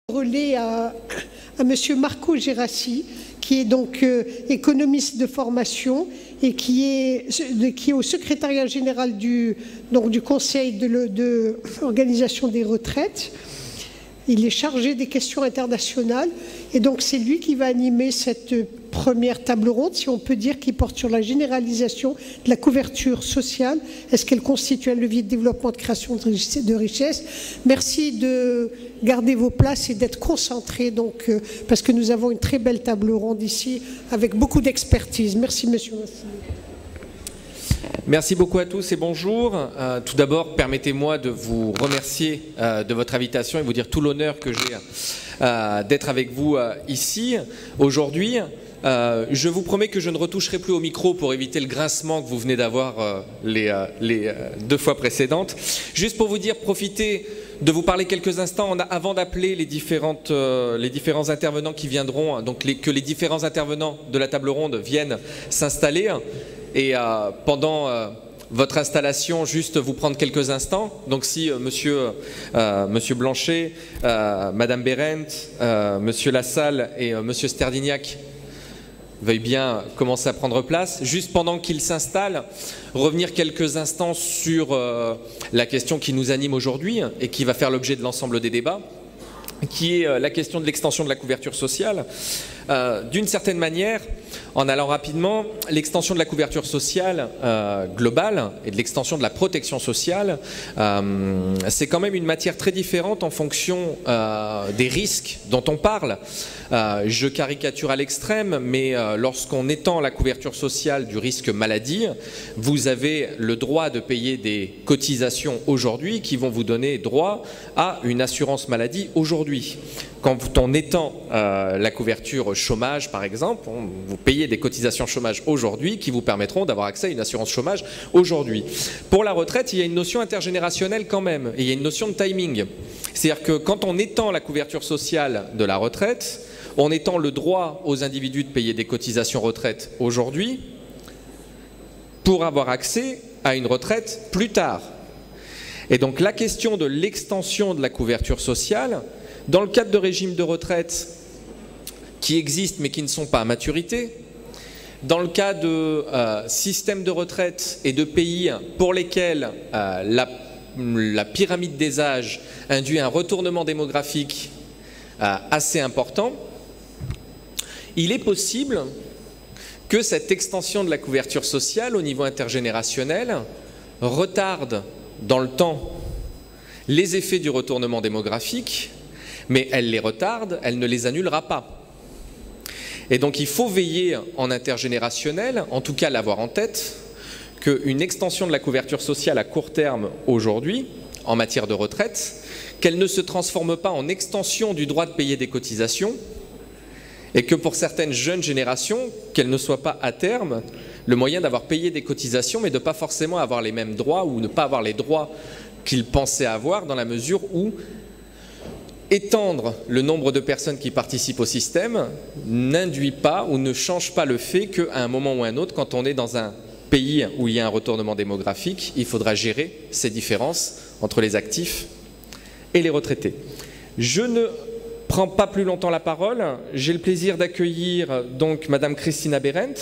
Relais à Monsieur Marco Gérassi, qui est donc économiste de formation et qui est au secrétariat général du Conseil de l'organisation des retraites. Il est chargé des questions internationales et donc c'est lui qui va animer cette première table ronde, si on peut dire, qui porte sur la généralisation de la couverture sociale. Est-ce qu'elle constitue un levier de développement, de création de richesse? Merci de garder vos places et d'être concentrés, donc, parce que nous avons une très belle table ronde ici avec beaucoup d'expertise. Merci, monsieur Massimo. Merci beaucoup à tous et bonjour. Tout d'abord, permettez-moi de vous remercier de votre invitation et vous dire tout l'honneur que j'ai d'être avec vous ici aujourd'hui. Je vous promets que je ne retoucherai plus au micro pour éviter le grincement que vous venez d'avoir les 2 fois précédentes. Juste pour vous dire, profitez de vous parler quelques instants avant d'appeler les différents intervenants qui viendront, donc que les différents intervenants de la table ronde viennent s'installer. Et pendant votre installation, juste vous prendre quelques instants. Donc si monsieur Blanchet, Madame Bérendt, Monsieur Lassalle et Monsieur Sterdignac veuillent bien commencer à prendre place, juste pendant qu'ils s'installent, revenir quelques instants sur la question qui nous anime aujourd'hui et qui va faire l'objet de l'ensemble des débats, qui est la question de l'extension de la couverture sociale. D'une certaine manière, en allant rapidement, l'extension de la couverture sociale globale et de l'extension de la protection sociale, c'est quand même une matière très différente en fonction des risques dont on parle. Je caricature à l'extrême, mais lorsqu'on étend la couverture sociale du risque maladie, vous avez le droit de payer des cotisations aujourd'hui qui vont vous donner droit à une assurance maladie aujourd'hui. Quand on étend la couverture chômage, par exemple, vous payez des cotisations chômage aujourd'hui qui vous permettront d'avoir accès à une assurance chômage aujourd'hui. Pour la retraite, il y a une notion intergénérationnelle quand même, et il y a une notion de timing. C'est-à-dire que quand on étend la couverture sociale de la retraite, on étend le droit aux individus de payer des cotisations retraite aujourd'hui pour avoir accès à une retraite plus tard. Et donc la question de l'extension de la couverture sociale, dans le cadre de régimes de retraite qui existent mais qui ne sont pas à maturité, dans le cas de systèmes de retraite et de pays pour lesquels la pyramide des âges induit un retournement démographique assez important, il est possible que cette extension de la couverture sociale au niveau intergénérationnel retarde dans le temps les effets du retournement démographique, mais elle les retarde, elle ne les annulera pas. Et donc il faut veiller en intergénérationnel, en tout cas l'avoir en tête, qu'une extension de la couverture sociale à court terme aujourd'hui, en matière de retraite, qu'elle ne se transforme pas en extension du droit de payer des cotisations, et que pour certaines jeunes générations, qu'elle ne soit pas à terme le moyen d'avoir payé des cotisations, mais de ne pas forcément avoir les mêmes droits ou ne pas avoir les droits qu'ils pensaient avoir, dans la mesure où étendre le nombre de personnes qui participent au système n'induit pas ou ne change pas le fait qu'à un moment ou à un autre, quand on est dans un pays où il y a un retournement démographique, il faudra gérer ces différences entre les actifs et les retraités. Je ne prends pas plus longtemps la parole. J'ai le plaisir d'accueillir donc Madame Christina Bérendt.